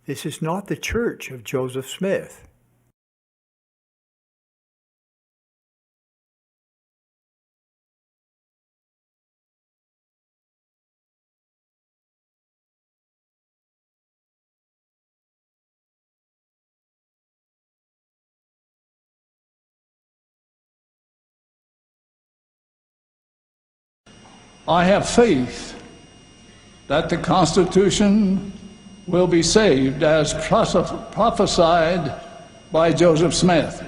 This is not the church of Joseph Smith. I have faith that the Constitution will be saved as prophesied by Joseph Smith.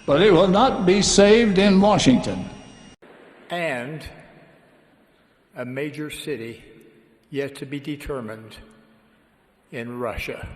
But it will not be saved in Washington. And a major city yet to be determined in Russia.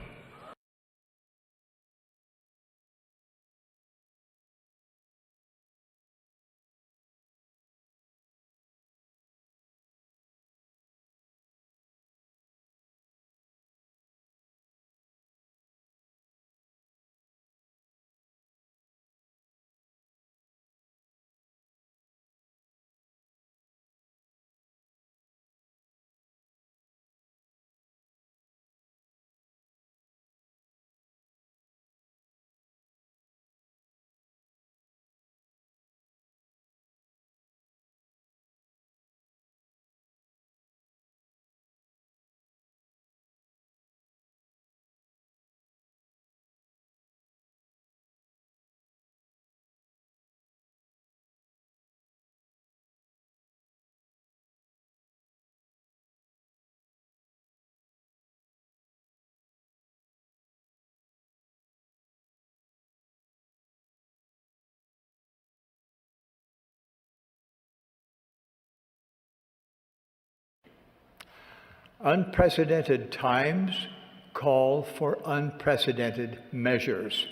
Unprecedented times call for unprecedented measures.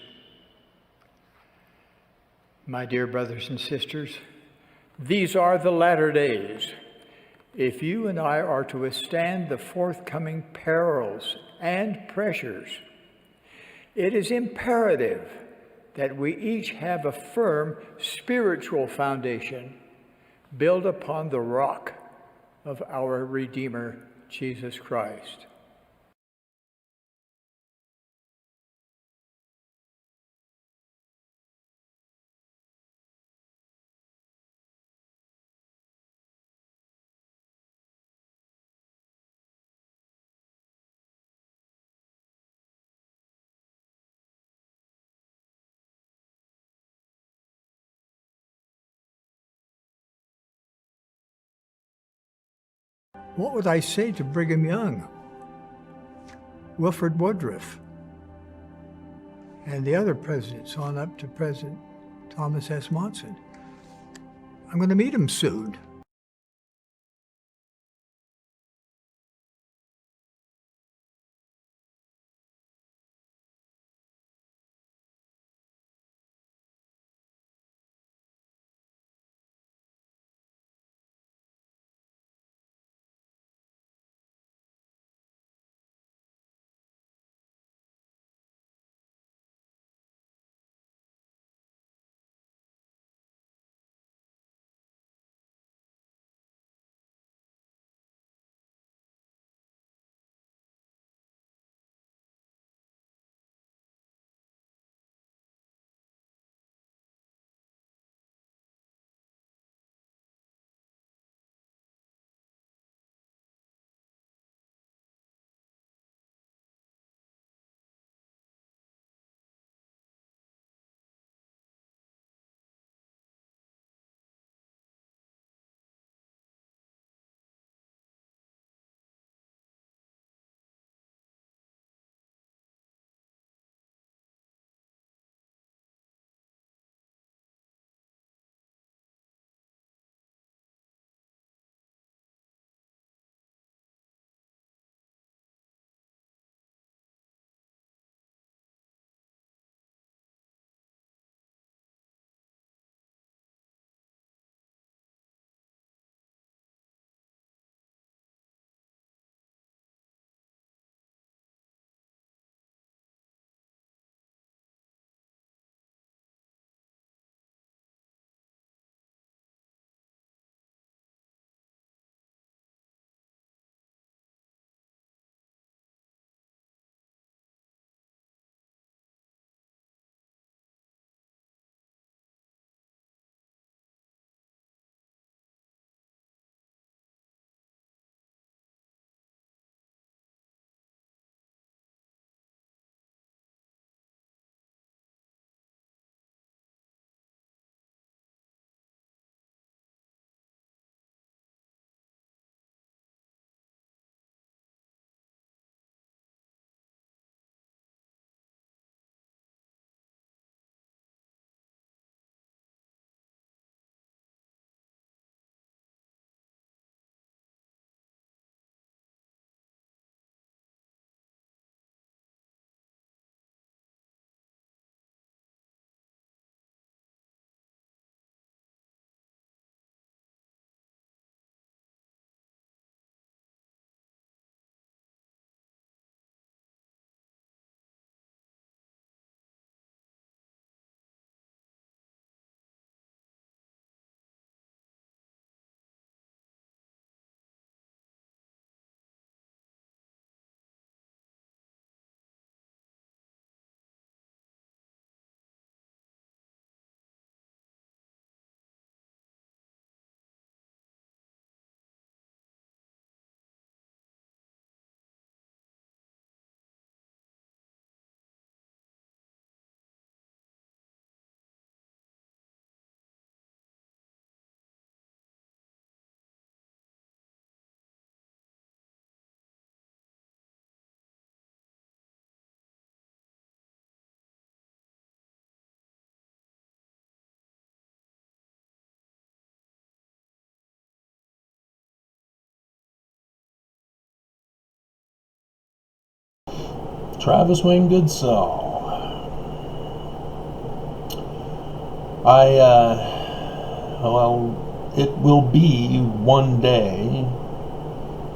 My dear brothers and sisters, these are the latter days. If you and I are to withstand the forthcoming perils and pressures, it is imperative that we each have a firm spiritual foundation built upon the rock of our Redeemer, Jesus Christ. What would I say to Brigham Young, Wilford Woodruff, and the other presidents on up to President Thomas S. Monson? I'm going to meet him soon. Travis Wayne Goodsell. It will be one day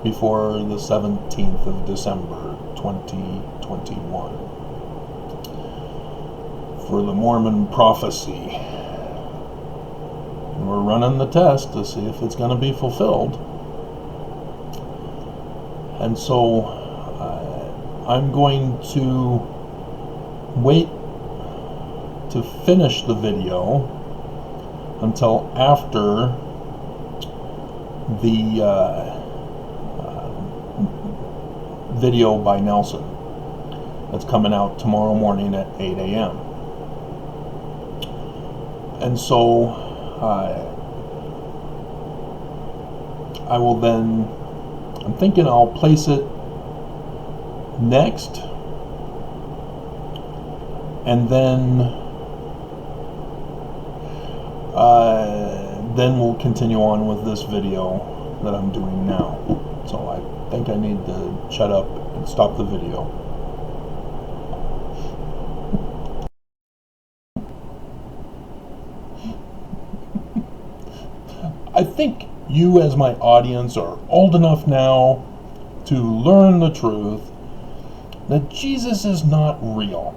before the 17th of December, 2021, for the Mormon prophecy. And we're running the test to see if it's going to be fulfilled. And so I'm going to wait to finish the video until after the video by Nelson that's coming out tomorrow morning at 8 a.m. And so I will then, I'm thinking I'll place it next, and then we'll continue on with this video that I'm doing now. So I think I need to shut up and stop the video. I think you as my audience are old enough now to learn the truth that Jesus is not real.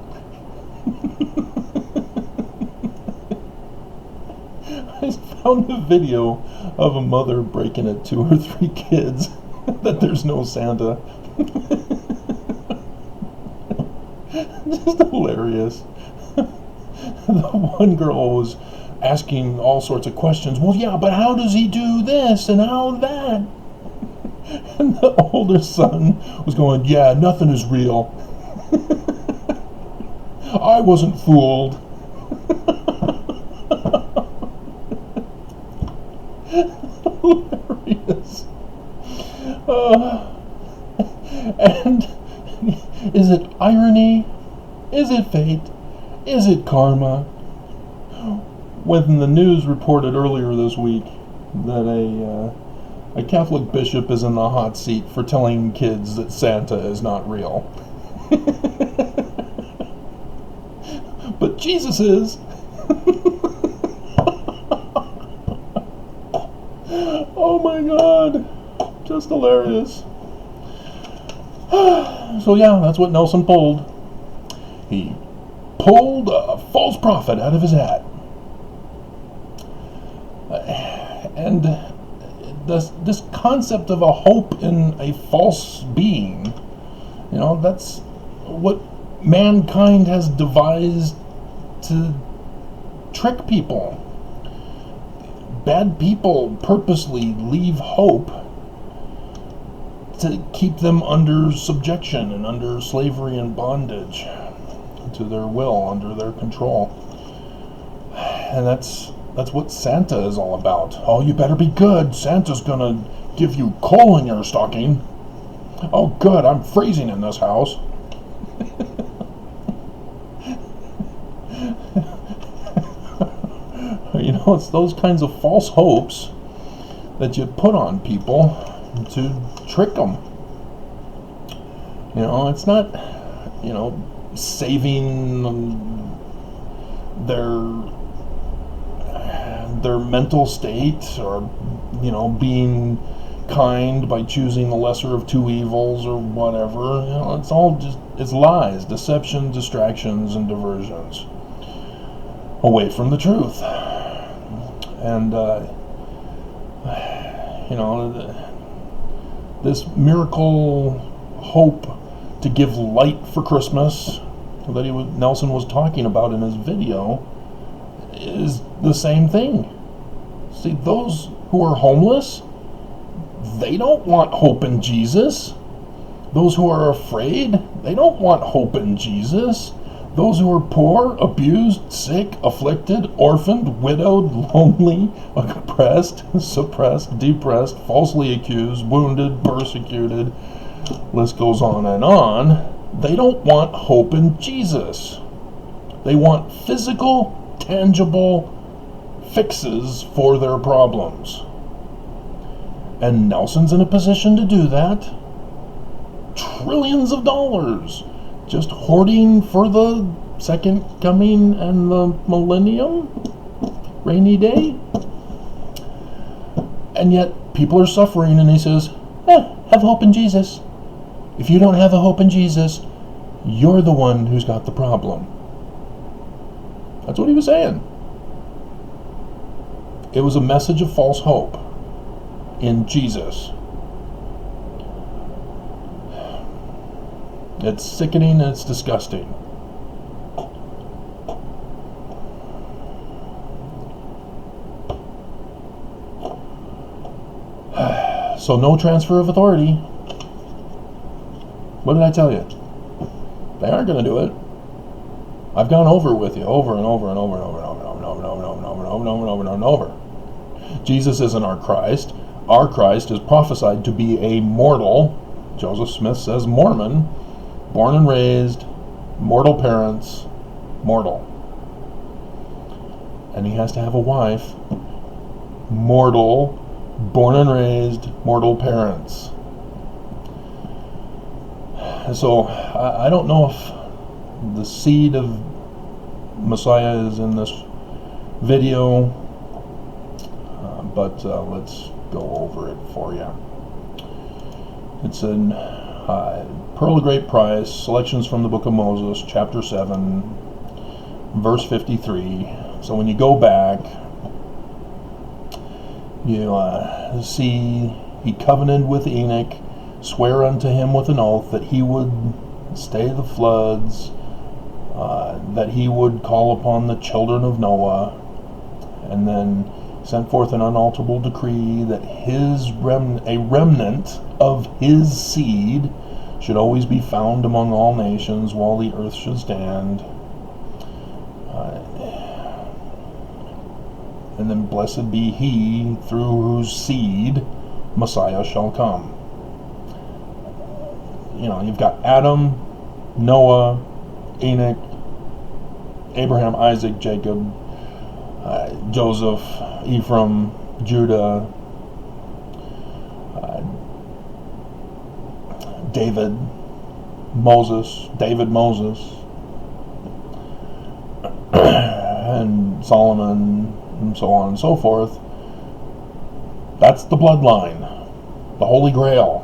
I found a video of a mother breaking at 2 or 3 kids that there's no Santa. Just hilarious. The one girl was asking all sorts of questions. Well, yeah, but how does he do this and how that? And the older son was going, yeah, nothing is real. I wasn't fooled. Hilarious. And is it irony? Is it fate? Is it karma? When the news reported earlier this week that a Catholic bishop is in the hot seat for telling kids that Santa is not real. But Jesus is. Oh my God. Just hilarious. So yeah, that's what Nelson pulled. He pulled a false prophet out of his hat. And this concept of a hope in a false being, that's what mankind has devised to trick people. Bad people purposely leave hope to keep them under subjection and under slavery and bondage to their will, under their control. And that's what Santa is all about. Oh, you better be good. Santa's gonna give you coal in your stocking. Oh, good, I'm freezing in this house. It's those kinds of false hopes that you put on people to trick them. It's not, saving their mental state, or being kind by choosing the lesser of two evils or whatever. It's all it's lies, deception, distractions, and diversions away from the truth. And this miracle hope to give light for Christmas that Nelson was talking about in his video is the same thing. See, those who are homeless, they don't want hope in Jesus. Those who are afraid, they don't want hope in Jesus. Those who are poor, abused, sick, afflicted, orphaned, widowed, lonely, oppressed, suppressed, depressed, falsely accused, wounded, persecuted, list goes on, they don't want hope in Jesus. They want physical, tangible fixes for their problems. And Nelson's in a position to do that. Trillions of dollars just hoarding for the second coming and the millennium, rainy day. And yet people are suffering, and he says, have hope in Jesus. If you don't have a hope in Jesus, you're the one who's got the problem. That's what he was saying. It was a message of false hope in Jesus. It's sickening and it's disgusting. So no transfer of authority. What did I tell you? They aren't going to do it. I've gone over it with you over and over and over and over and over and over and over and over and over and over and over and over and over. Jesus isn't our Christ. Our Christ is prophesied to be a mortal, Joseph Smith says Mormon, born and raised, mortal parents, mortal. And he has to have a wife, mortal, born and raised, mortal parents. So I don't know if the seed of Messiah is in this video, but let's go over it for you. It's in Pearl of Great Price, selections from the Book of Moses, chapter 7, verse 53. So when you go back, you see he covenanted with Enoch, swear unto him with an oath that he would stay the floods, that he would call upon the children of Noah, and then sent forth an unalterable decree that a remnant of his seed should always be found among all nations while the earth should stand. And then blessed be he through whose seed Messiah shall come. You've got Adam, Noah, Enoch, Abraham, Isaac, Jacob, Joseph, Ephraim, Judah, David, Moses, and Solomon, and so on and so forth. That's the bloodline, the Holy Grail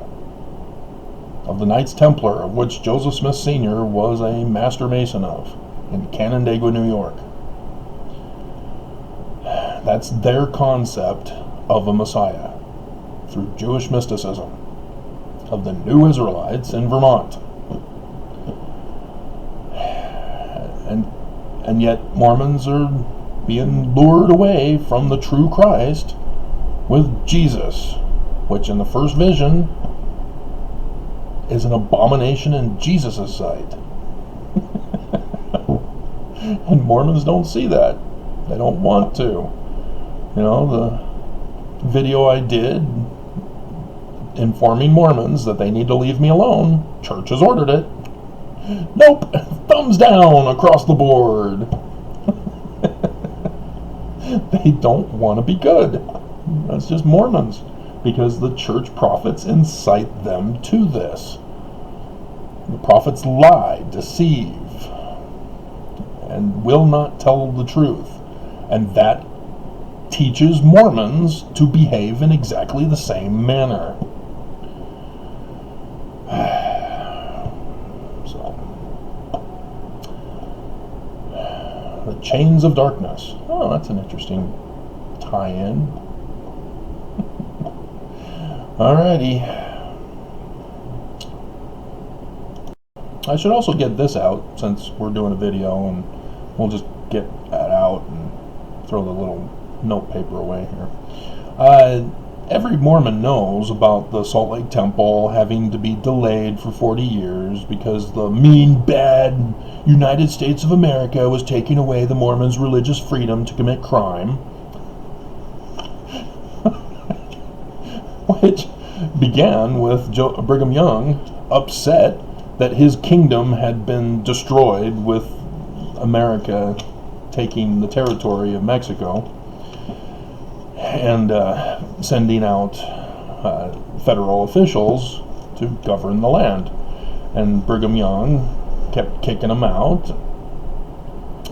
of the Knights Templar, of which Joseph Smith Sr. was a master mason of in Canandaigua, New York. That's their concept of a Messiah through Jewish mysticism of the New Israelites in Vermont. And yet Mormons are being lured away from the true Christ with Jesus, which in the first vision is an abomination in Jesus' sight. And Mormons don't see that. They don't want to. The video I did informing Mormons that they need to leave me alone, church has ordered it. Nope, thumbs down across the board. They don't want to be good. That's just Mormons, because the church prophets incite them to this. The prophets lie, deceive, and will not tell the truth. And that teaches Mormons to behave in exactly the same manner. The Chains of Darkness. Oh, that's an interesting tie-in. Alrighty. I should also get this out, since we're doing a video, and we'll just get that out and throw the little note paper away here. Every Mormon knows about the Salt Lake Temple having to be delayed for 40 years because the mean, bad United States of America was taking away the Mormons' religious freedom to commit crime. Which began with Brigham Young upset that his kingdom had been destroyed with America taking the territory of Mexico and sending out federal officials to govern the land. And Brigham Young kept kicking them out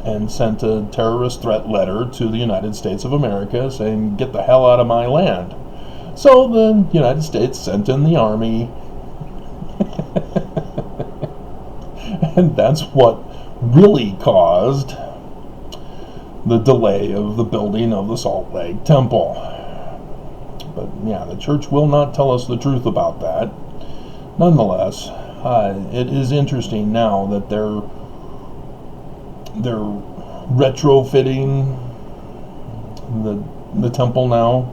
and sent a terrorist threat letter to the United States of America saying, "Get the hell out of my land." So the United States sent in the army, and that's what really caused the delay of the building of the Salt Lake Temple. But yeah, the church will not tell us the truth about that. Nonetheless, it is interesting now that they're retrofitting the temple now,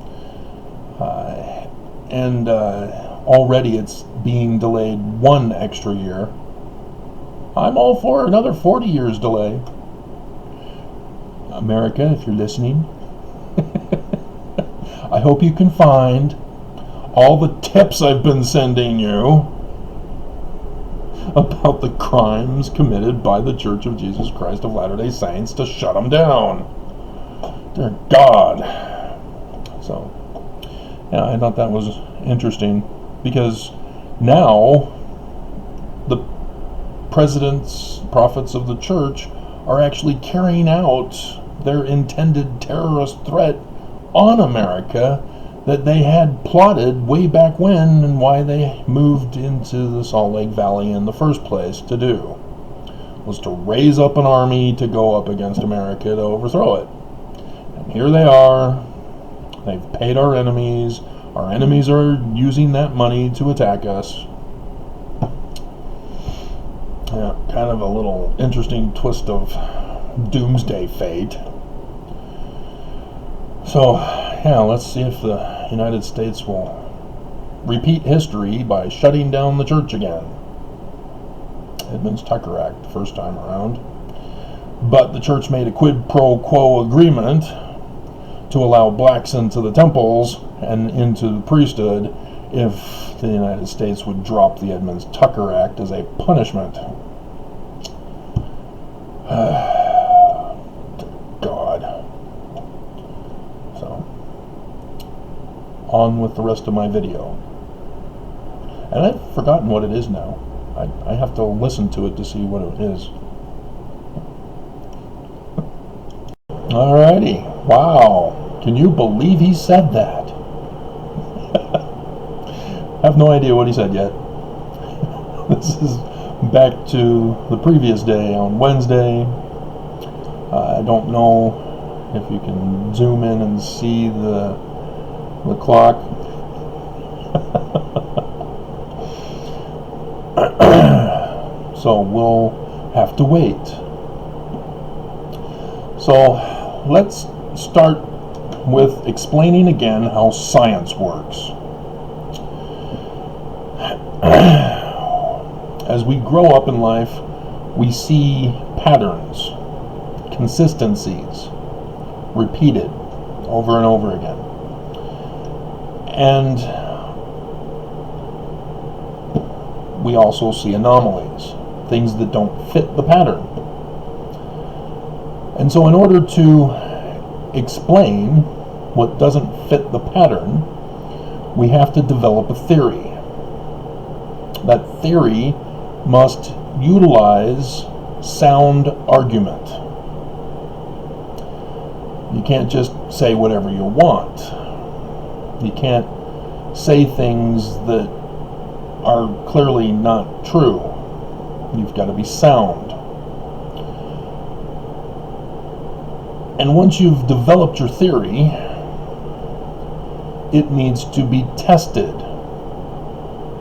and already it's being delayed 1 extra year. I'm all for another 40 years delay. America, if you're listening, I hope you can find all the tips I've been sending you about the crimes committed by the Church of Jesus Christ of Latter-day Saints to shut them down. Dear God. So, yeah, I thought that was interesting, because now the presidents, prophets of the church are actually carrying out their intended terrorist threat on America that they had plotted way back when, and why they moved into the Salt Lake Valley in the first place to do, was to raise up an army to go up against America to overthrow it. And here they are. They've paid our enemies. Our enemies are using that money to attack us. Yeah, kind of a little interesting twist of doomsday fate. So, yeah, let's see if the United States will repeat history by shutting down the church again. Edmunds-Tucker Act, the first time around. But the church made a quid pro quo agreement to allow blacks into the temples and into the priesthood if the United States would drop the Edmunds-Tucker Act as a punishment. God. So, on with the rest of my video. And I've forgotten what it is now. I have to listen to it to see what it is. Alrighty. Wow. Can you believe he said that? I have no idea what he said yet. This is back to the previous day on Wednesday. I don't know if you can zoom in and see the clock. So we'll have to wait. So let's start with explaining again how science works. As we grow up in life, we see patterns, consistencies, repeated over and over again. And we also see anomalies, things that don't fit the pattern. And so in order to explain what doesn't fit the pattern, we have to develop a theory. That theory must utilize sound argument. You can't just say whatever you want. You can't say things that are clearly not true. You've got to be sound. And once you've developed your theory, it needs to be tested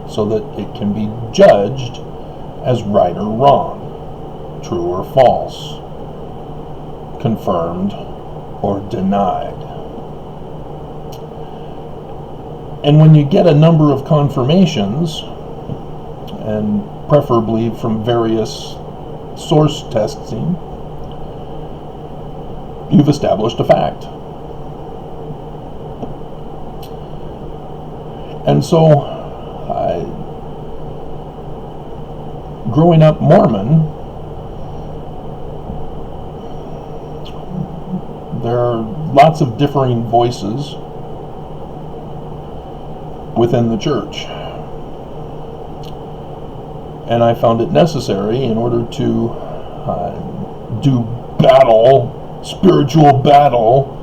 so that it can be judged as right or wrong, true or false, confirmed or denied. And when you get a number of confirmations, and preferably from various source testing, you've established a fact. And so, growing up Mormon, there are lots of differing voices within the church. and I found it necessary in order to do battle, spiritual battle,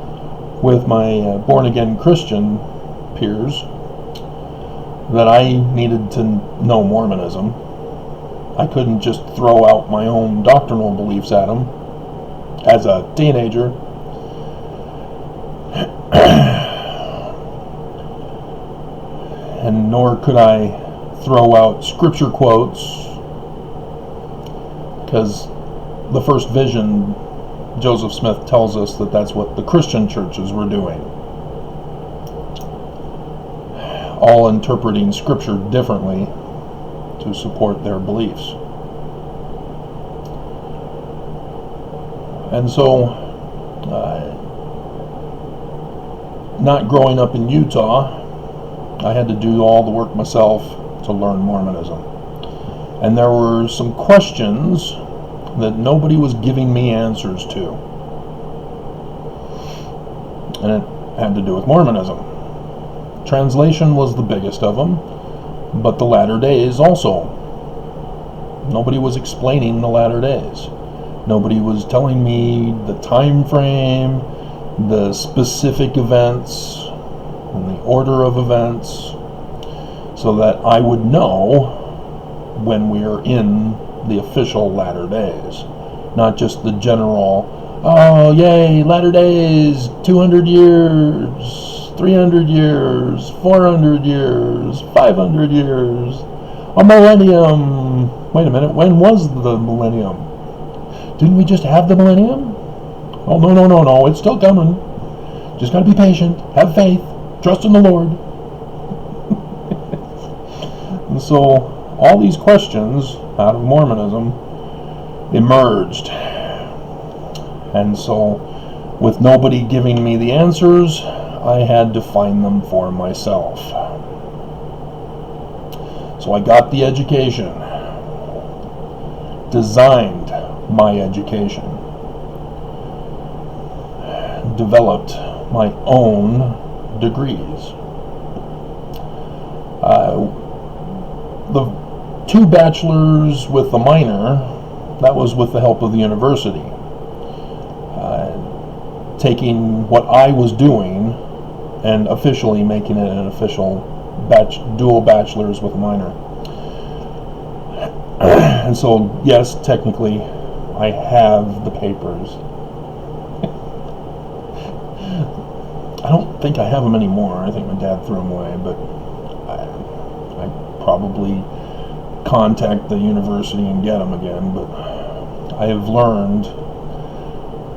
with my born-again Christian peers, that I needed to know Mormonism. I couldn't just throw out my own doctrinal beliefs at them as a teenager. And nor could I throw out scripture quotes, because the first vision, Joseph Smith tells us that that's what the Christian churches were doing, all interpreting scripture differently to support their beliefs. And so, not growing up in Utah, I had to do all the work myself to learn Mormonism. And there were some questions that nobody was giving me answers to. And it had to do with Mormonism. Translation was the biggest of them, but the latter days also. Nobody was explaining the latter days. Nobody was telling me the time frame, the specific events, and the order of events, so that I would know when we are in the official latter days, not just the general, oh yay, latter days, 200 years, 300 years, 400 years, 500 years, a millennium. Wait a minute, when was the millennium? Didn't we just have the millennium? Oh, no, it's still coming. Just gotta be patient, have faith, trust in the Lord. And so all these questions out of Mormonism emerged. And so with nobody giving me the answers, I had to find them for myself. So I got the education, designed my education, developed my own degrees. The 2 bachelors with the minor, that was with the help of the university. Taking what I was doing and officially making it an official dual bachelor's with a minor. And so, yes, technically, I have the papers. I don't think I have them anymore. I think my dad threw them away, but I probably contact the university and get them again. But I have learned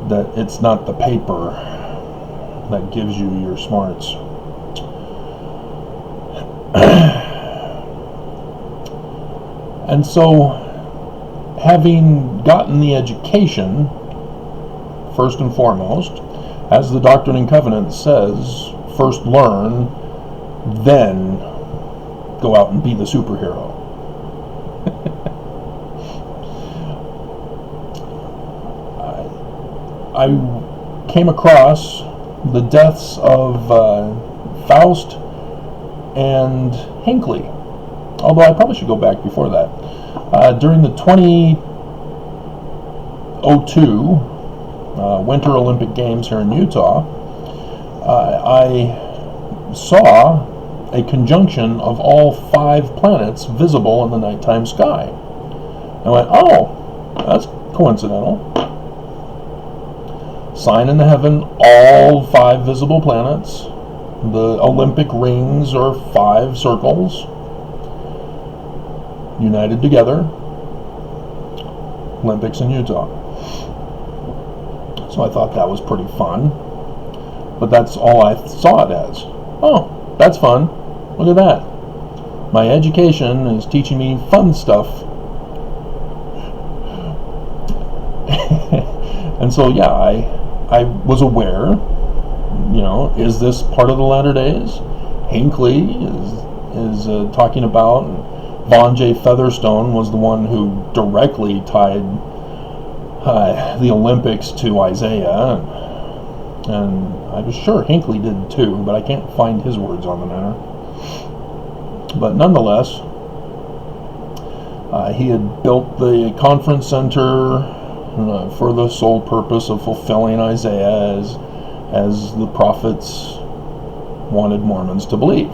that it's not the paper that gives you your smarts. And so, having gotten the education, first and foremost, as the Doctrine and Covenants says, first learn, then go out and be the superhero. I came across the deaths of Faust and Hinckley, although I probably should go back before that. During the 2002 Winter Olympic Games here in Utah, I saw a conjunction of all 5 planets visible in the nighttime sky. I went, oh, that's coincidental. Sign in the heaven, all 5 visible planets. The Olympic rings are 5 circles united together. Olympics in Utah. So I thought that was pretty fun. But that's all I saw it as. Oh, that's fun. Look at that. My education is teaching me fun stuff. And so, yeah, I was aware, is this part of the latter days? Hinckley is talking about, and Vaughn J. Featherstone was the one who directly tied the Olympics to Isaiah, and I was sure Hinckley did too, but I can't find his words on the matter. But nonetheless, He had built the conference center for the sole purpose of fulfilling Isaiah as the prophets wanted Mormons to believe.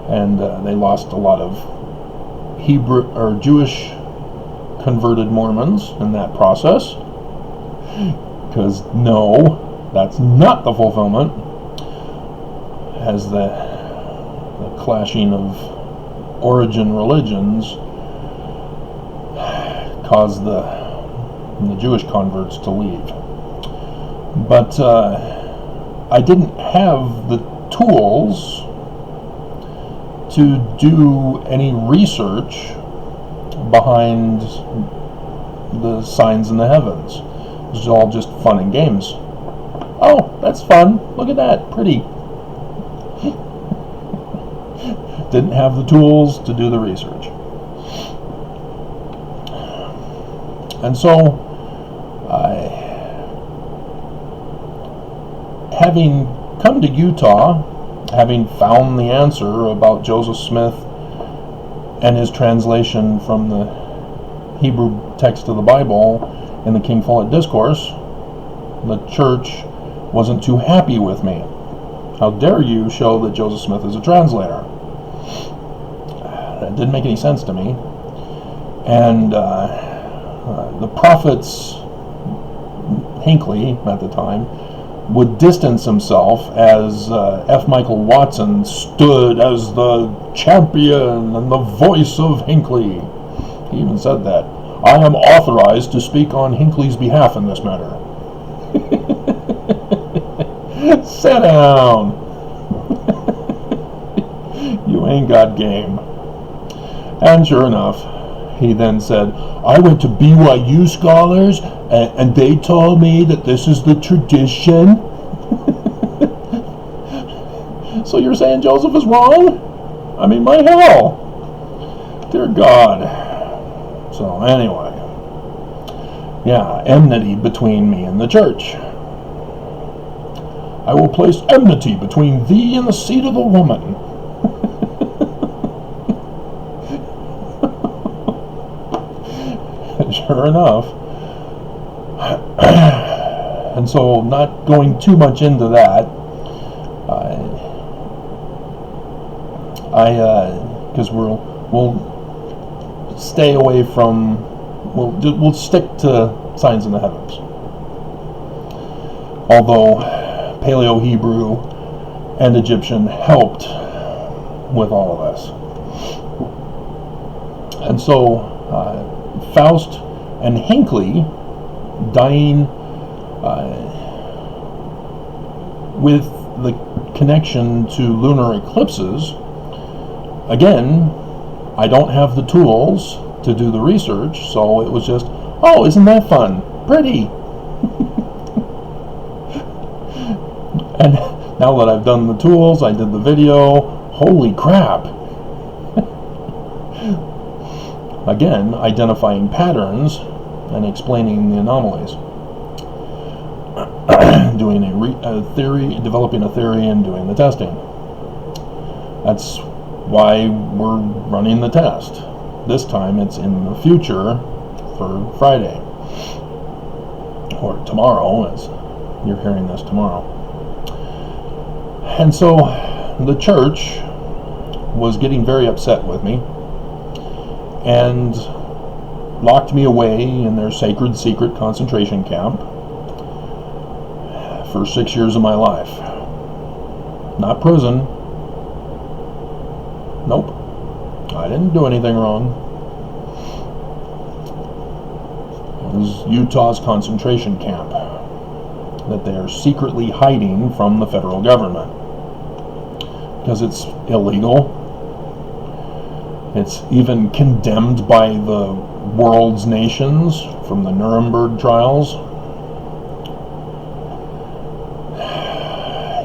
And they lost a lot of Hebrew or Jewish converted Mormons in that process, because no, that's not the fulfillment, as the clashing of origin religions caused the Jewish converts to leave. But I didn't have the tools to do any research behind the signs in the heavens. It was all just fun and games. Oh, that's fun. Look at that. Pretty. Didn't have the tools to do the research. And so, having come to Utah, having found the answer about Joseph Smith and his translation from the Hebrew text of the Bible in the King Follett Discourse, the church wasn't too happy with me. How dare you show that Joseph Smith is a translator? That didn't make any sense to me. And the prophets, Hinckley at the time, would distance himself as F. Michael Watson stood as the champion and the voice of Hinckley. He even said that. I am authorized to speak on Hinckley's behalf in this matter. Sit down. You ain't got game. And sure enough, he then said, I went to BYU scholars and they told me that this is the tradition. So you're saying Joseph is wrong? I mean, my hell. Dear God. So anyway. Yeah, enmity between me and the church. I will place enmity between thee and the seed of the woman. Sure enough. And so, not going too much into that, because we'll stay away from, we'll stick to signs in the heavens. Although Paleo-Hebrew and Egyptian helped with all of this. And so Faust and Hinckley, dying with the connection to lunar eclipses, again, I don't have the tools to do the research, so it was just, oh, isn't that fun? Pretty. And now that I've done the tools, I did the video, holy crap. Again, identifying patterns and explaining the anomalies. Doing a theory, developing a theory, and doing the testing. That's why we're running the test. This time it's in the future for Friday. Or tomorrow, as you're hearing this tomorrow. And so the church was getting very upset with me and locked me away in their sacred secret concentration camp for 6 years of my life. Not prison. Nope. I didn't do anything wrong. It was Utah's concentration camp that they are secretly hiding from the federal government because it's illegal. It's even condemned by the world's nations from the Nuremberg trials.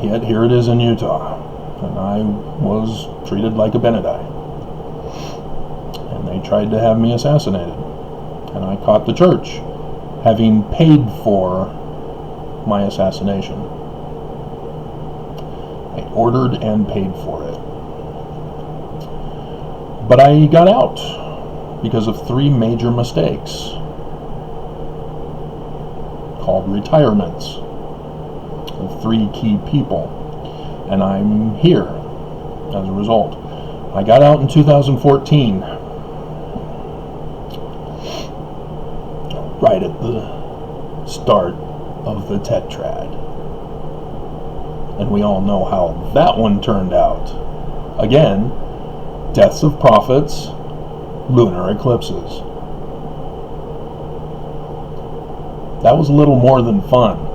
Yet here it is in Utah, and I was treated like a Benedict. And they tried to have me assassinated. And I caught the church having paid for my assassination. I ordered and paid for it. But I got out because of 3 major mistakes called retirements of 3 key people. And I'm here as a result. I got out in 2014, right at the start of the tetrad. And we all know how that one turned out. Again, deaths of prophets, lunar eclipses. That was a little more than fun.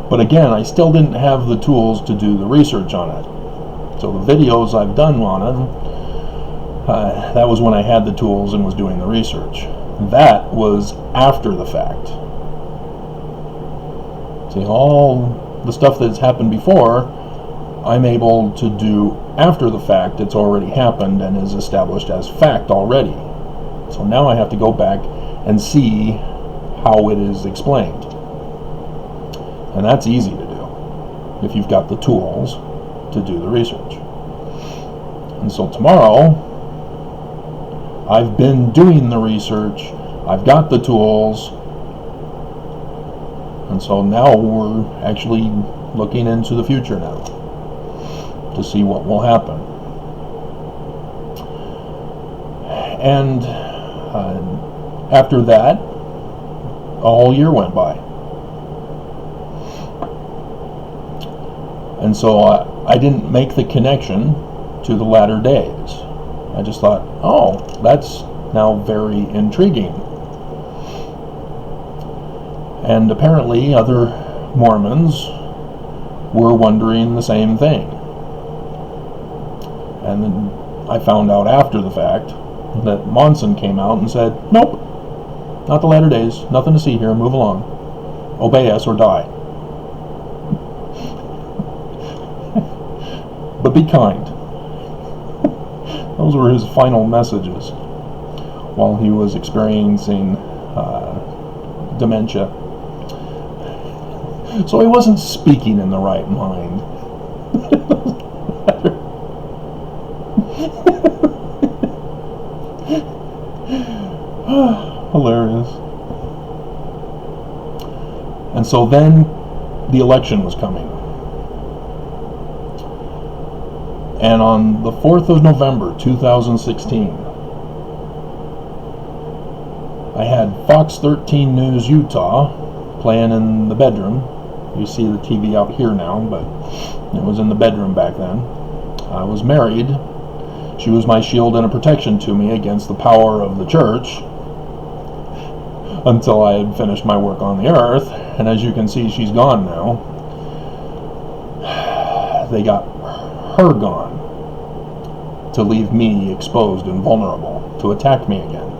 But again, I still didn't have the tools to do the research on it. So the videos I've done on it, that was when I had the tools and was doing the research. That was after the fact. See, all the stuff that's happened before, I'm able to do after the fact. It's already happened and is established as fact already. So now I have to go back and see how it is explained. And that's easy to do if you've got the tools to do the research. And so tomorrow, I've been doing the research, I've got the tools, and so now we're actually looking into the future now to see what will happen. And after that, a whole year went by. And so I didn't make the connection to the latter days. I just thought, oh, that's now very intriguing. And apparently other Mormons were wondering the same thing. And then I found out after the fact that Monson came out and said, nope, not the latter days, nothing to see here, move along. Obey us or die. But be kind. Those were his final messages while he was experiencing dementia. So he wasn't speaking in the right mind. Hilarious. And so then the election was coming. And on the 4th of November, 2016, I had Fox 13 News Utah playing in the bedroom. You see the TV out here now, but it was in the bedroom back then. I was married. She was my shield and a protection to me against the power of the church until I had finished my work on the earth. And as you can see, she's gone now. They got her gone to leave me exposed and vulnerable to attack me again.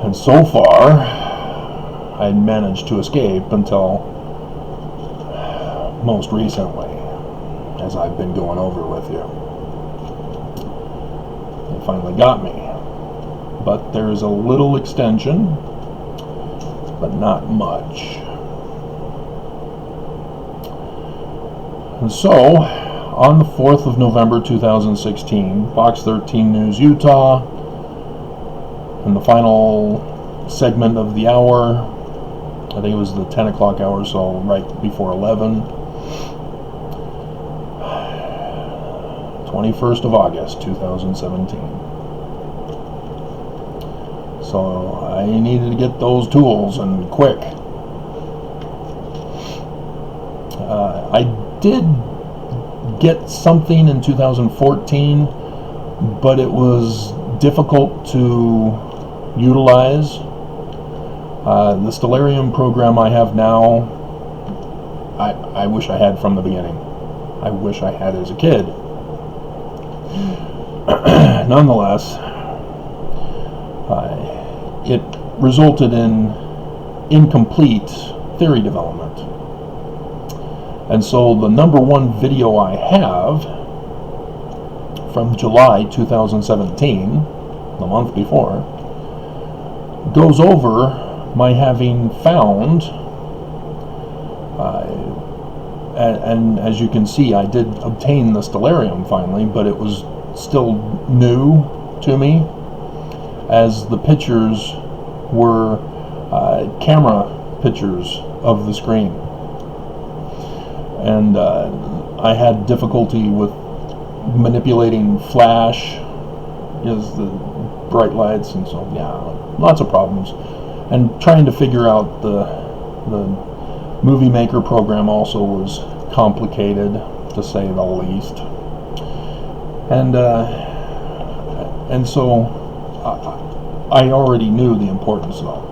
And so far, I managed to escape until most recently, as I've been going over with you. They finally got me. But there's a little extension, but not much. And so, on the 4th of November 2016, Fox 13 News Utah, in the final segment of the hour, I think it was the 10 o'clock hour, so right before 11, 21st of August 2017. So I needed to get those tools, and quick. I did get something in 2014, but it was difficult to utilize. The Stellarium program I have now, I wish I had from the beginning. I wish I had as a kid. Nonetheless, it resulted in incomplete theory development. And so the number one video I have from July 2017, the month before, goes over my having found, and as you can see, I did obtain the Stellarium finally, but it was still new to me, as the pictures were camera pictures of the screen. And I had difficulty with manipulating flash, because the bright lights, and so yeah, lots of problems. And trying to figure out the Movie Maker program also was complicated, to say the least. And so I already knew the importance, though.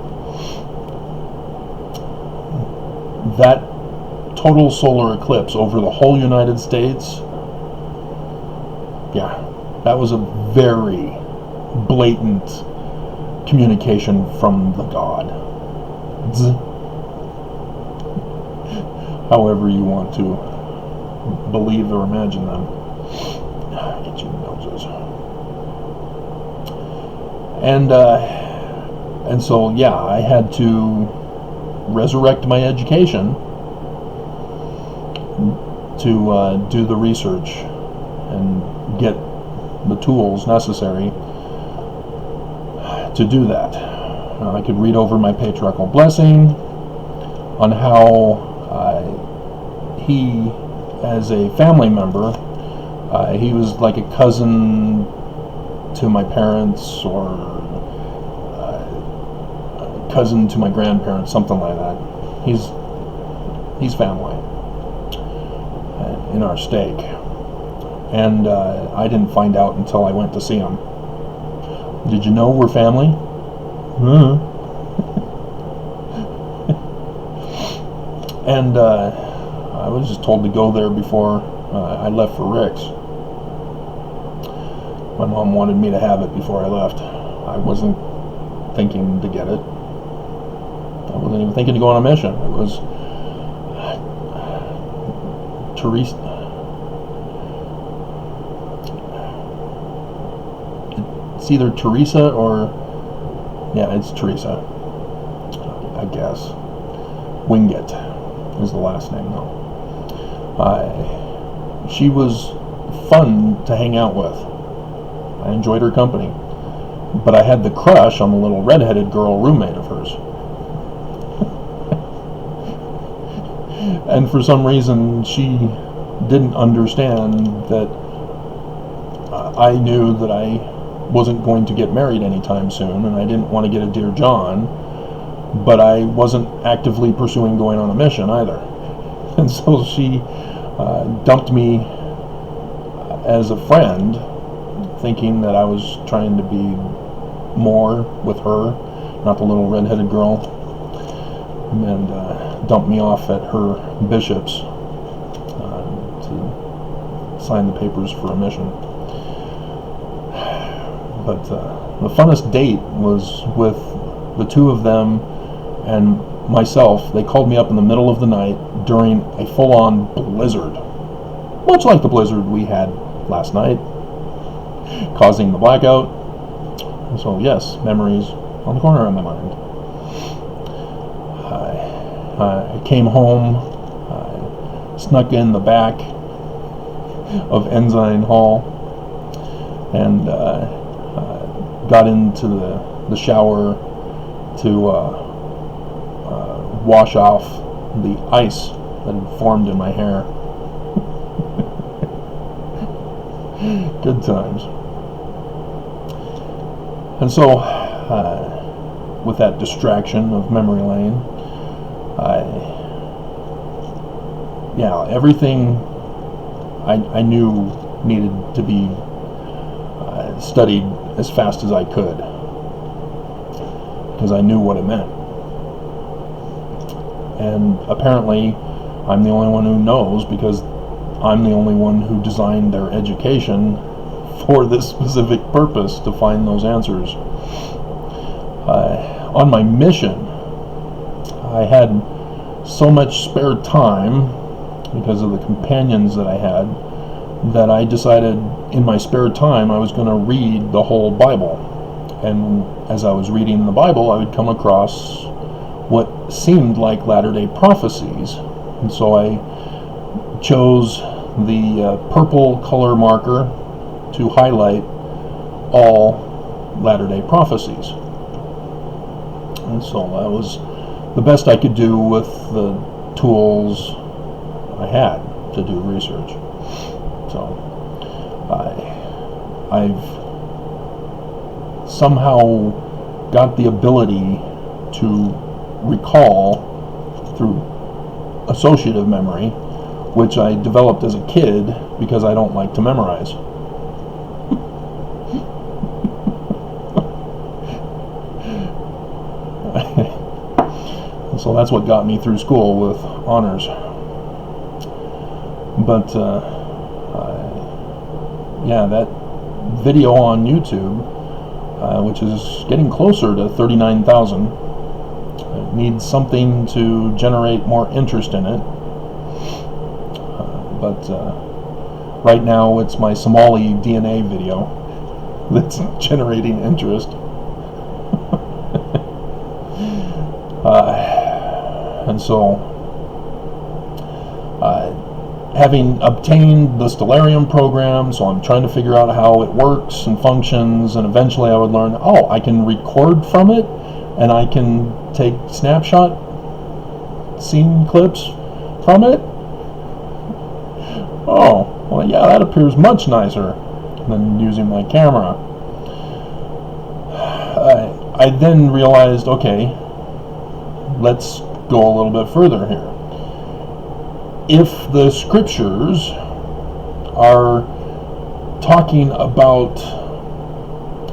That total solar eclipse over the whole United States, yeah, that was a very blatant communication from the God. However you want to believe or imagine them. Itchy noses. And so, yeah, I had to resurrect my education to do the research and get the tools necessary to do that. I could read over my patriarchal blessing on how he, as a family member, he was like a cousin to my parents, or a cousin to my grandparents, something like that. He's family in our stake. And I didn't find out until I went to see him. Did you know we're family? And I was just told to go there before I left for Rick's. My mom wanted me to have it before I left. I wasn't thinking to get it. I wasn't even thinking to go on a mission. It was Teresa. It's either Teresa or, yeah, it's Teresa, I guess. Wingate is the last name, though. She was fun to hang out with. I enjoyed her company. But I had the crush on the little redheaded girl roommate of hers. And for some reason, she didn't understand that I knew that I wasn't going to get married anytime soon, and I didn't want to get a Dear John, but I wasn't actively pursuing going on a mission either. And so she dumped me as a friend, thinking that I was trying to be more with her, not the little redheaded girl, and dumped me off at her bishop's to sign the papers for a mission. But the funnest date was with the two of them and myself. They called me up in the middle of the night during a full-on blizzard, much like the blizzard we had last night, causing the blackout. So yes, memories on the corner of my mind. I came home, snuck in the back of Ensign Hall, and got into the shower to wash off the ice that had formed in my hair. Good times. And so, with that distraction of memory lane, everything I knew needed to be studied as fast as I could, because I knew what it meant. And apparently I'm the only one who knows, because I'm the only one who designed their education for this specific purpose, to find those answers. On my mission, I had so much spare time because of the companions that I had, that I decided in my spare time I was going to read the whole Bible. And as I was reading the Bible, I would come across what seemed like Latter-day prophecies. And so I chose the purple color marker to highlight all Latter-day prophecies. And so that was the best I could do with the tools I had to do research. So I've somehow got the ability to recall through associative memory, which I developed as a kid because I don't like to memorize. So that's what got me through school with honors. But yeah, that video on YouTube, which is getting closer to 39,000, needs something to generate more interest in it. But right now it's my Somali DNA video that's generating interest. And so, having obtained the Stellarium program, so I'm trying to figure out how it works and functions, and eventually I would learn, oh, I can record from it, and I can take snapshot scene clips from it. Oh, well, yeah, that appears much nicer than using my camera. I then realized, okay, let's go a little bit further here. If the scriptures are talking about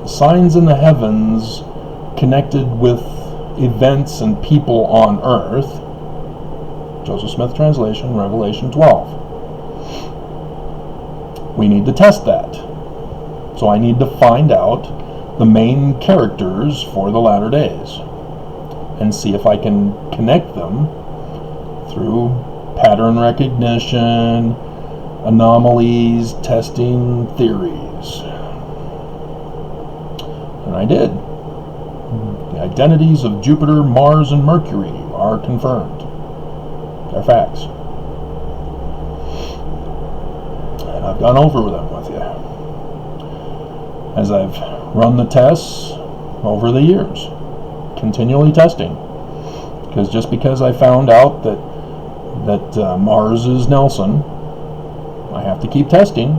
signs in the heavens connected with events and people on earth, Joseph Smith translation, Revelation 12, we need to test that. So I need to find out the main characters for the latter days and see if I can connect them through pattern recognition, anomalies, testing theories. And I did. The identities of Jupiter, Mars, and Mercury are confirmed. They're facts. And I've gone over them with you as I've run the tests over the years, continually testing. Because just because I found out that Mars is Nelson, I have to keep testing.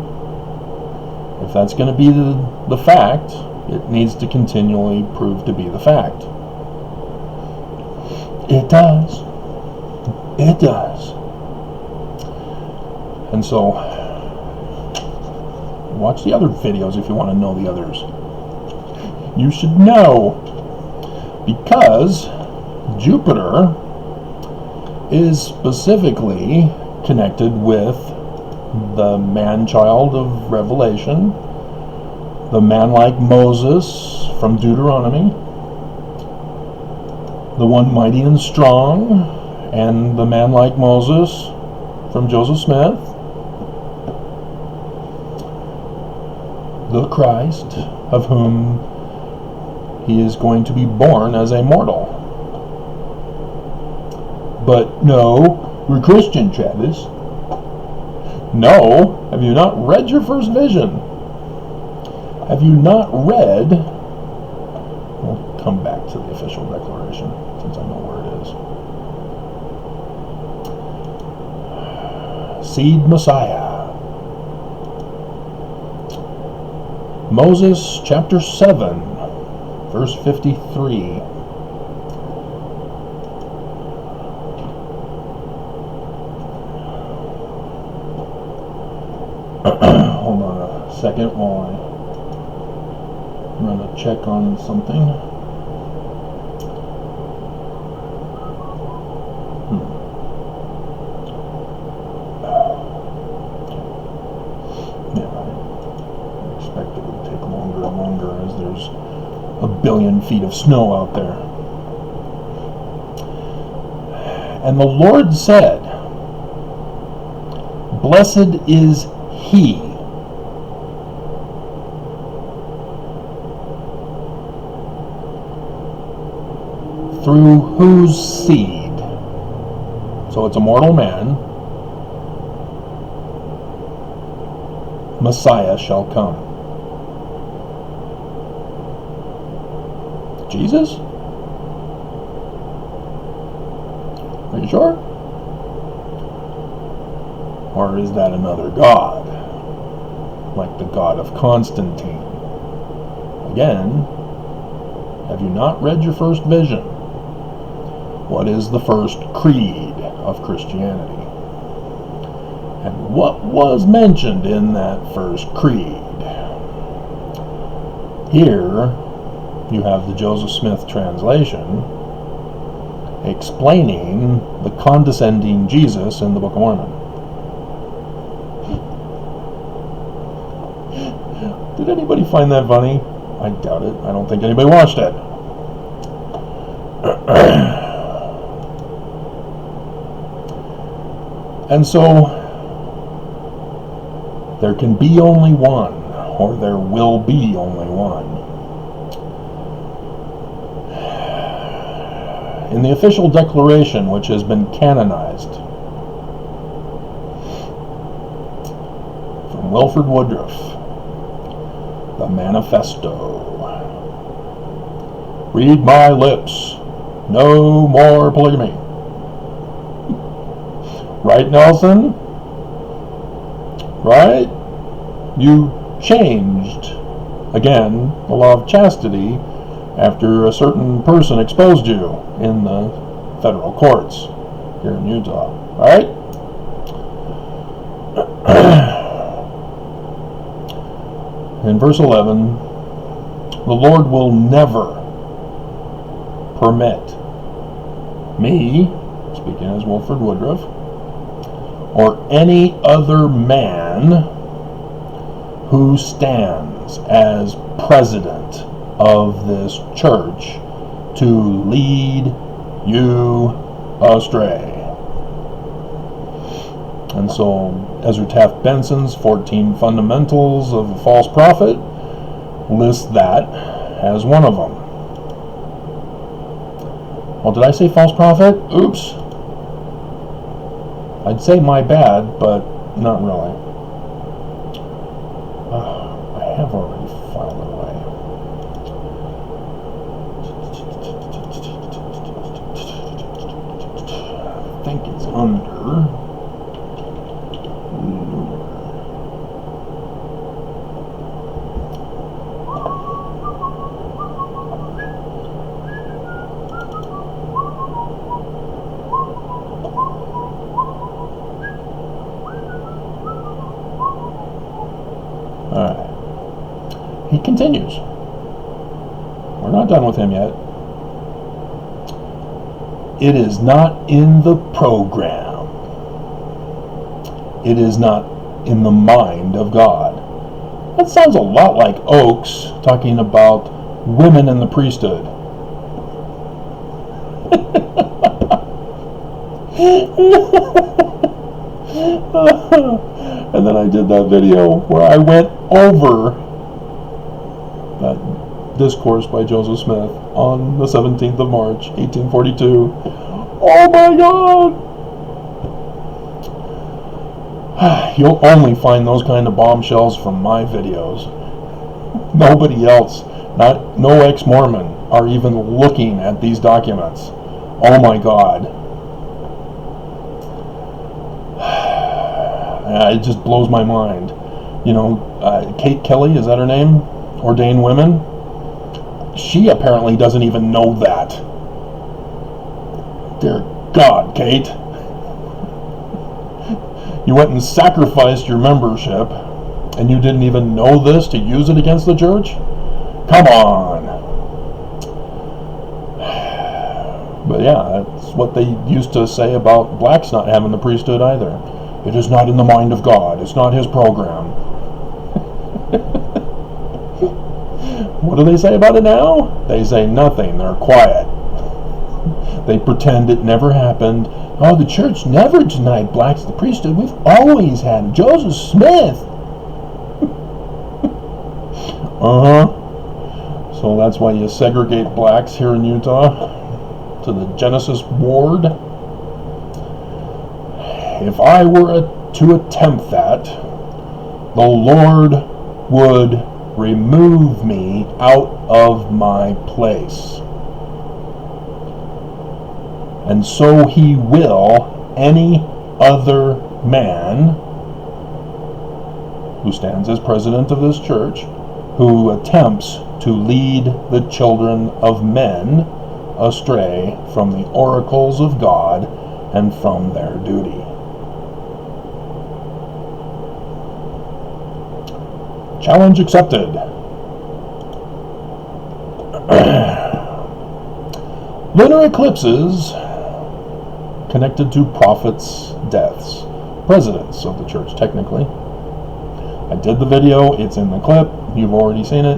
If that's going to be the fact, it needs to continually prove to be the fact. It does. It does. And so, watch the other videos if you want to know the others. You should know, because Jupiter is specifically connected with the man-child of Revelation, the man-like Moses from Deuteronomy, the one mighty and strong, and the man-like Moses from Joseph Smith, the Christ, of whom he is going to be born as a mortal. But no, we're Christian, Travis. No, have you not read your first vision? Have you not read? We'll come back to the official declaration since I know where it is. Seed Messiah. Moses chapter 7, verse 53. Hold on a second while I run a check on something. Yeah, I expect it would take longer and longer as there's a billion feet of snow out there. And the Lord said, "Blessed is he through whose seed," so it's a mortal man, "Messiah shall come." Jesus? Are you sure? Or is that another god? Like the god of Constantine? Again, have you not read your first vision? What is the first creed of Christianity? And what was mentioned in that first creed? Here, you have the Joseph Smith translation explaining the condescending Jesus in the Book of Mormon. Did anybody find that funny? I doubt it. I don't think anybody watched it. And so, there can be only one, or there will be only one. In the official declaration, which has been canonized, from Wilford Woodruff, the Manifesto. Read my lips. No more polygamy. Right, Nelson? Right? You changed, again, the law of chastity after a certain person exposed you in the federal courts here in Utah. Alright? In verse 11, the Lord will never permit me, speaking as Wilford Woodruff, or any other man who stands as president of this church to lead you astray. And so Ezra Taft Benson's 14 Fundamentals of a False Prophet lists that as one of them. Well, did I say false prophet? Oops. I'd say my bad, but not really. I have already filed it away. I think it's under... Alright. He continues. We're not done with him yet. It is not in the program. It is not in the mind of God. That sounds a lot like Oakes talking about women in the priesthood. And then I did that video where I went over that discourse by Joseph Smith on the 17th of March, 1842. Oh my God! You'll only find those kind of bombshells from my videos. Nobody else, no ex-Mormon, are even looking at these documents. Oh my God. It just blows my mind. You know, Kate Kelly, is that her name? Ordained Women? She apparently doesn't even know that. Dear God, Kate. You went and sacrificed your membership, and you didn't even know this to use it against the church? Come on. But yeah, that's what they used to say about blacks not having the priesthood either. It is not in the mind of God. It's not his program. What do they say about it now? They say nothing. They're quiet. They pretend it never happened. Oh, the church never denied blacks the priesthood. We've always had it. Joseph Smith. So that's why you segregate blacks here in Utah to the Genesis ward. If I were to attempt that, the Lord would remove me out of my place. And so he will any other man who stands as president of this church, who attempts to lead the children of men astray from the oracles of God and from their duty. Challenge accepted. Lunar eclipses connected to prophets' deaths. Presidents of the church, technically. I did the video, it's in the clip, you've already seen it.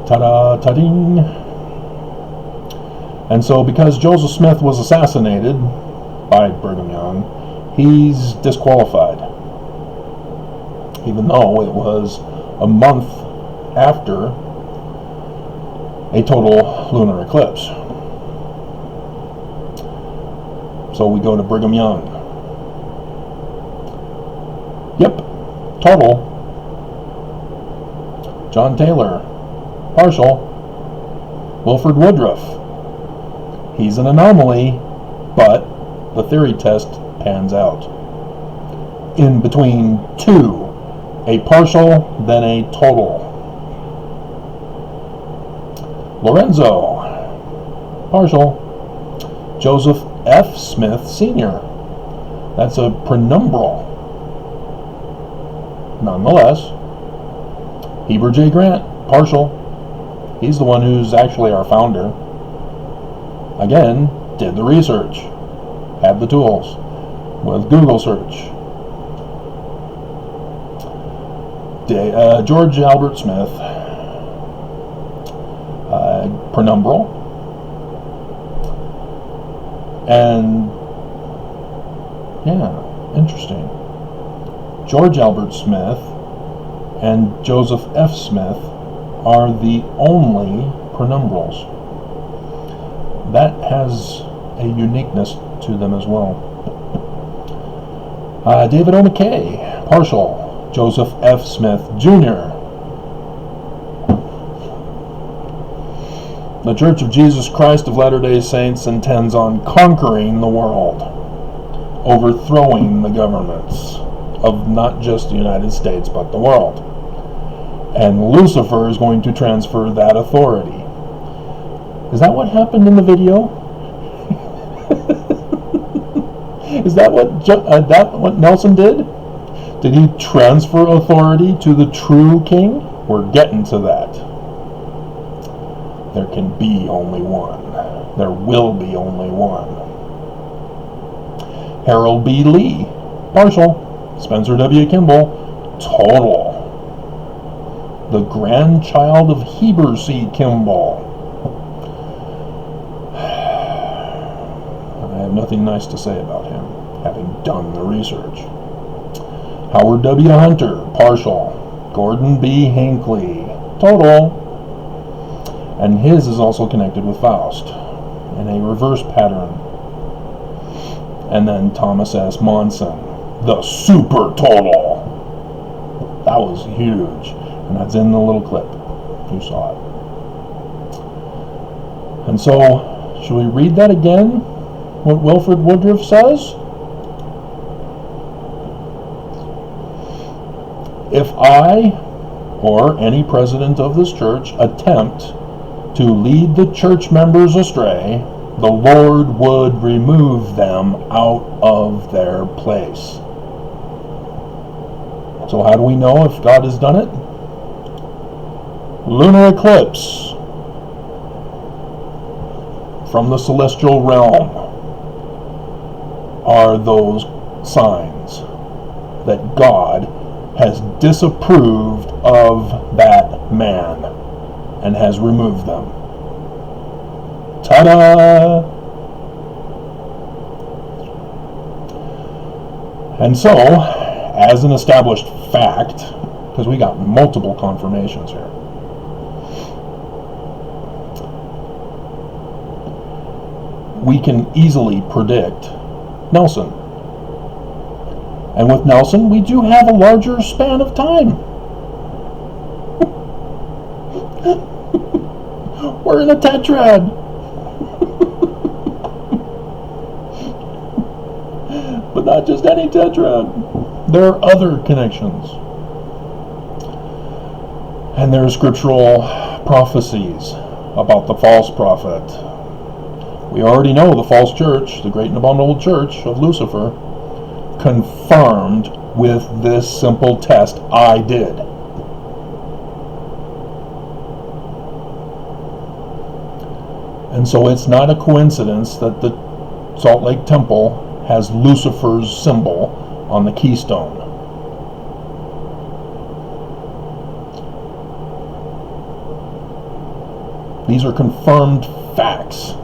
Ta-da, ta-ding. And so because Joseph Smith was assassinated by Brigham Young, he's disqualified. Even though it was a month after a total lunar eclipse. So we go to Brigham Young. Yep, total. John Taylor, partial. Wilford Woodruff, he's an anomaly, but the theory test pans out. In between two, a partial, then a total. Lorenzo, partial. Joseph F. Smith Sr., that's a penumbral. Nonetheless, Heber J. Grant, partial. He's the one who's actually our founder. Again, did the research, had the tools with Google search. George Albert Smith, penumbral. And yeah, interesting. George Albert Smith and Joseph F. Smith are the only penumbrals. That has a uniqueness to them as well. David O. McKay, partial. Joseph F. Smith Jr. The Church of Jesus Christ of Latter-day Saints intends on conquering the world, overthrowing the governments of not just the United States, but the world. And Lucifer is going to transfer that authority. Is that what happened in the video? Is that what Nelson did? Did he transfer authority to the true king? We're getting to that. There can be only one. There will be only one. Harold B. Lee, partial. Spencer W. Kimball, total. The grandchild of Heber C. Kimball. I have nothing nice to say about him, having done the research. Howard W. Hunter, partial. Gordon B. Hinckley, total. And his is also connected with Faust in a reverse pattern. And then Thomas S. Monson, the super total. That was huge. And that's in the little clip. You saw it. And so, should we read that again? What Wilford Woodruff says? If I, or any president of this church, attempt to lead the church members astray, the Lord would remove them out of their place. So how do we know if God has done it? Lunar eclipse from the celestial realm are those signs that God has disapproved of that man and has removed them. Ta-da! And so, as an established fact, because we got multiple confirmations here, we can easily predict Nelson. And with Nelson, we do have a larger span of time. We're in a tetrad. But not just any tetrad. There are other connections. And there are scriptural prophecies about the false prophet. We already know the false church, the great and abominable church of Lucifer, confirmed with this simple test I did. And so it's not a coincidence that the Salt Lake Temple has Lucifer's symbol on the keystone. These are confirmed facts.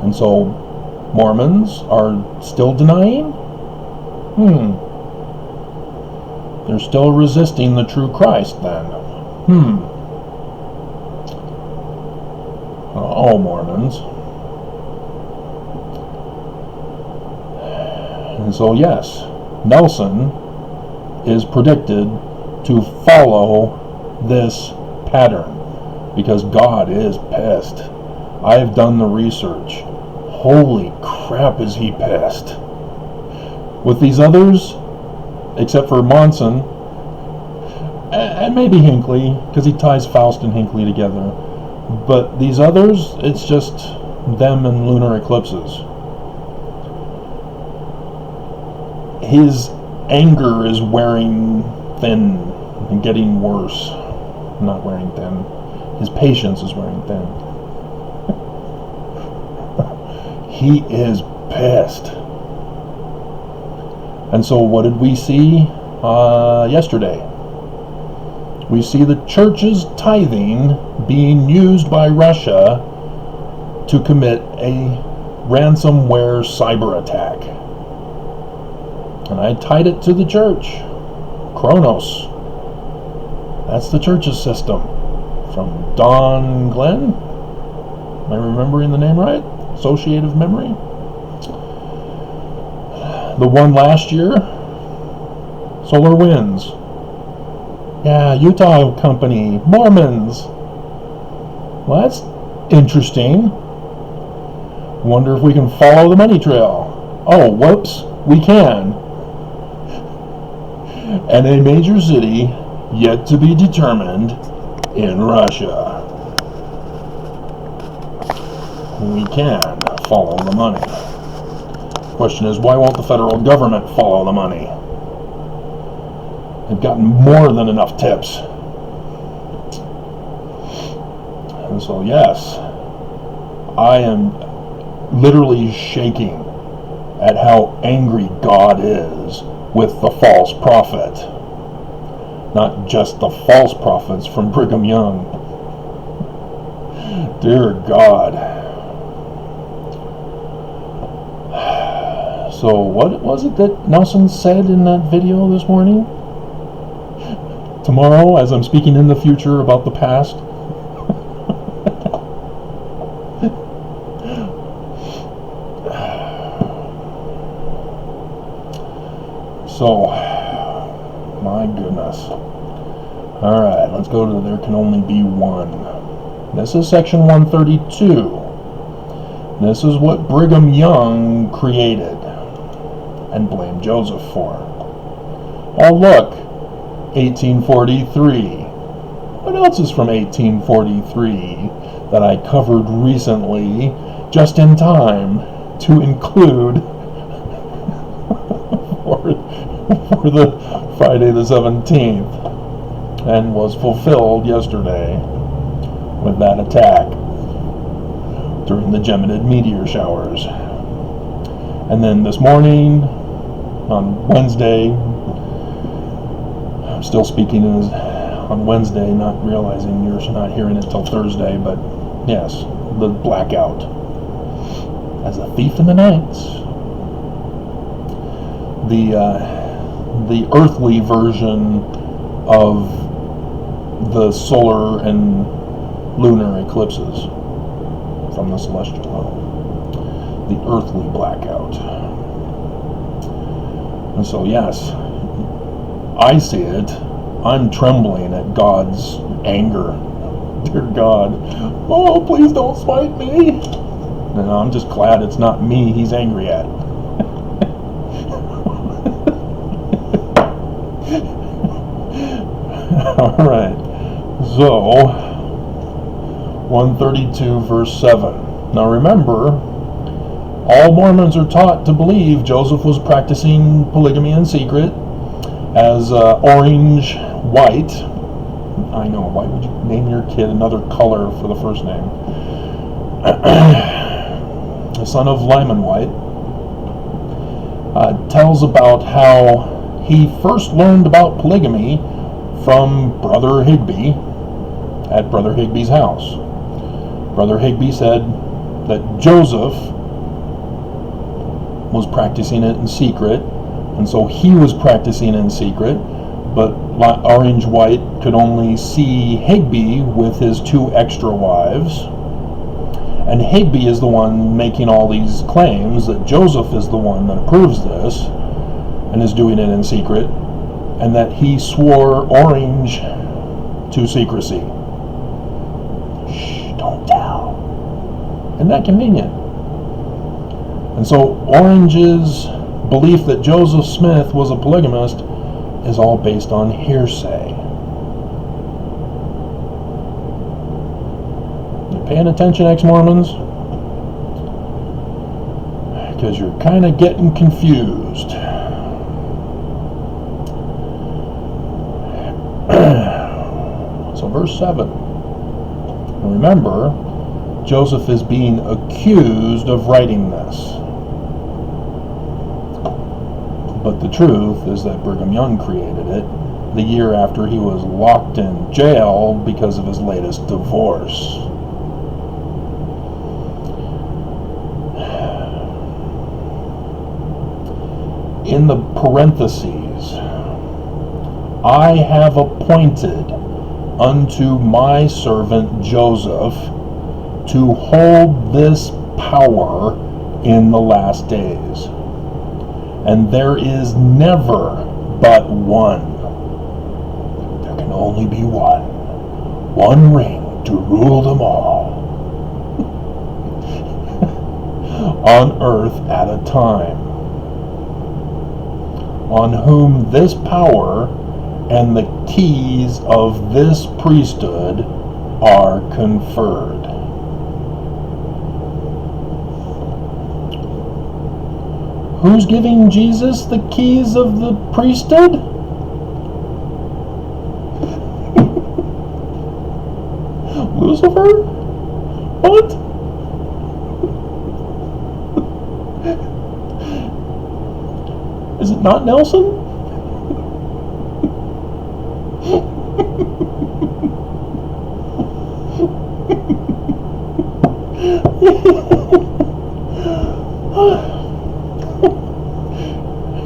And so Mormons are still denying? They're still resisting the true Christ then. Oh, Mormons. And so yes, Nelson is predicted to follow this pattern because God is pissed. I have done the research. Holy crap, is he pissed. With these others, except for Monson, and maybe Hinckley, because he ties Faust and Hinckley together, but these others, it's just them and lunar eclipses. His anger is wearing thin and getting worse. Not wearing thin. His patience is wearing thin. He is pissed. And so what did we see yesterday? We see the church's tithing being used by Russia to commit a ransomware cyber attack. And I tied it to the church. Kronos. That's the church's system. From Don Glenn. Am I remembering the name right? Associative memory. The one last year, Solar Winds. Yeah, Utah company, Mormons. Well, that's interesting. Wonder if we can follow the money trail. Oh, whoops, we can. And a major city yet to be determined in Russia. We can follow the money. Question is, why won't the federal government follow the money? They've gotten more than enough tips. And so, yes, I am literally shaking at how angry God is with the false prophet. Not just the false prophets from Brigham Young. Dear God. So what was it that Nelson said in that video this morning? Tomorrow, as I'm speaking in the future about the past. So, my goodness. Alright, let's go to There Can Only Be One. This is section 132. This is what Brigham Young created and blamed Joseph for. Oh look, 1843. What else is from 1843 that I covered recently, just in time to include for the Friday the 17th, and was fulfilled yesterday with that attack during the Geminid meteor showers. And then this morning, on Wednesday, I'm still speaking on Wednesday, not realizing you're not hearing it till Thursday, but yes, the blackout. As a thief in the night. The earthly version of the solar and lunar eclipses from the celestial level. The earthly blackout. And so yes, I see it. I'm trembling at God's anger. Dear God. Oh, please don't smite me. No, I'm just glad it's not me he's angry at. Alright. So, 132 verse 7. Now remember, all Mormons are taught to believe Joseph was practicing polygamy in secret as orange white. I know, why would you name your kid another color for the first name? The son of Lyman White tells about how he first learned about polygamy from Brother Higby at Brother Higby's house. Brother Higby said that Joseph was practicing it in secret, and so he was practicing in secret, but Orange White could only see Higby with his 2 extra wives, and Higby is the one making all these claims that Joseph is the one that approves this and is doing it in secret, and that he swore Orange to secrecy. Shh, don't tell. Isn't that convenient? And so Orange's belief that Joseph Smith was a polygamist is all based on hearsay. You paying attention, ex-Mormons? Because you're kind of getting confused. So verse 7. Remember, Joseph is being accused of writing this. But the truth is that Brigham Young created it the year after he was locked in jail because of his latest divorce. In the parentheses, I have appointed unto my servant Joseph to hold this power in the last days. And there is never but one. There can only be one ring to rule them all. On earth at a time, on whom this power and the keys of this priesthood are conferred. Who's giving Jesus the keys of the priesthood? Lucifer? What? Is it not Nelson?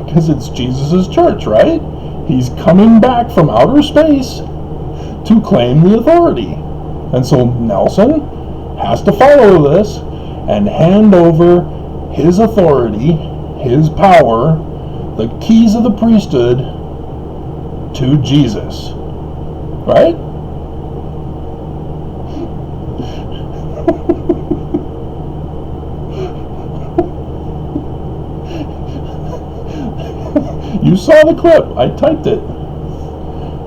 Because it's Jesus' church, right? He's coming back from outer space to claim the authority. And so Nelson has to follow this and hand over his authority, his power, the keys of the priesthood to Jesus. Right? You saw the clip. I typed it.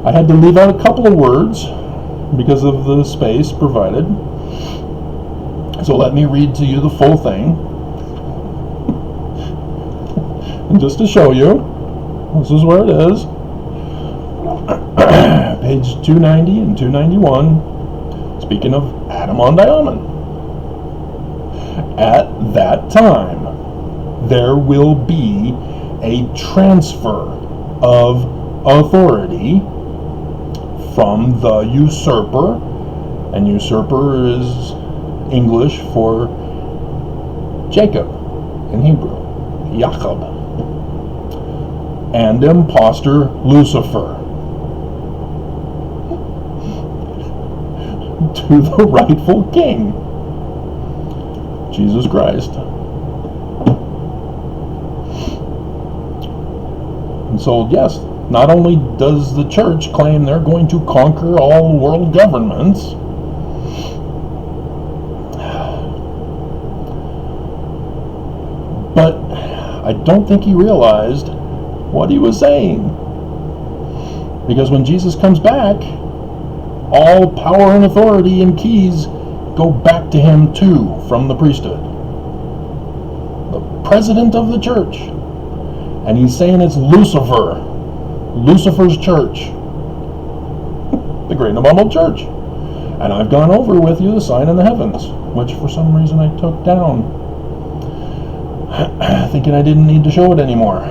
I had to leave out a couple of words because of the space provided. So let me read to you the full thing. And just to show you, this is where it is. Page 290 and 291. Speaking of Adam on Diamond. At that time, there will be a transfer of authority from the usurper, and usurper is English for Jacob in Hebrew, Jacob, and impostor Lucifer to the rightful king, Jesus Christ. And so, yes, not only does the church claim they're going to conquer all world governments, I don't think he realized what he was saying. Because when Jesus comes back, all power and authority and keys go back to him too from the priesthood. The president of the church. And he's saying it's Lucifer. Lucifer's church. The great and abominable church. And I've gone over with you the sign in the heavens, which for some reason I took down, thinking I didn't need to show it anymore.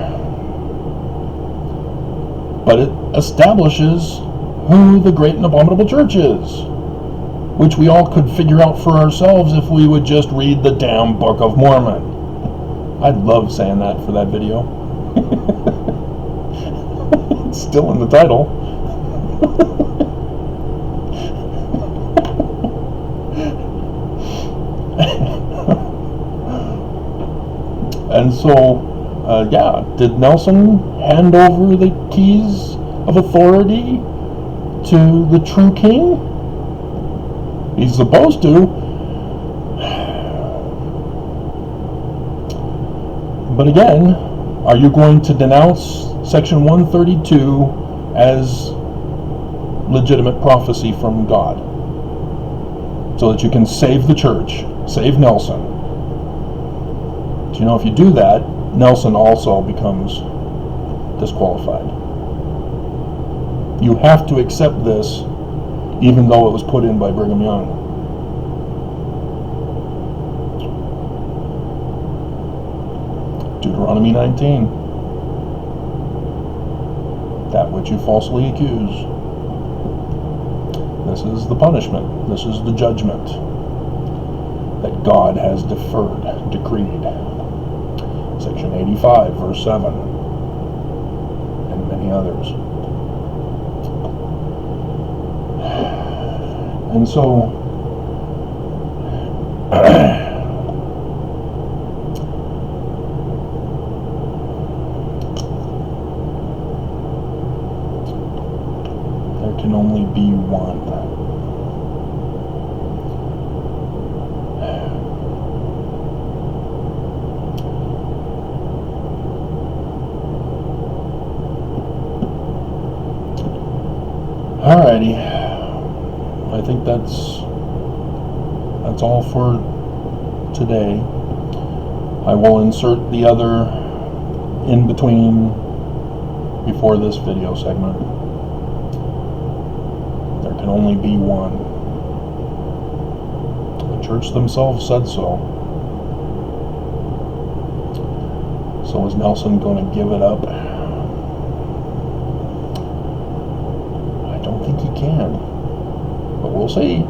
But it establishes who the great and abominable church is, which we all could figure out for ourselves if we would just read the damn Book of Mormon. I'd love saying that for that video. It's still in the title. And so, did Nelson hand over the keys of authority to the true king? He's supposed to. But again, are you going to denounce Section 132 as legitimate prophecy from God, so that you can save the church, save Nelson? Do you know if you do that, Nelson also becomes disqualified? You have to accept this, even though it was put in by Brigham Young. Deuteronomy 19. That which you falsely accuse. This is the punishment. This is the judgment that God has decreed. Section 85, verse 7, and many others. And so, there can only be one. Alrighty, I think that's all for today. I will insert the other in between before this video segment. There can only be one. The church themselves said so. So is Nelson going to give it up? I don't think he can, but we'll see.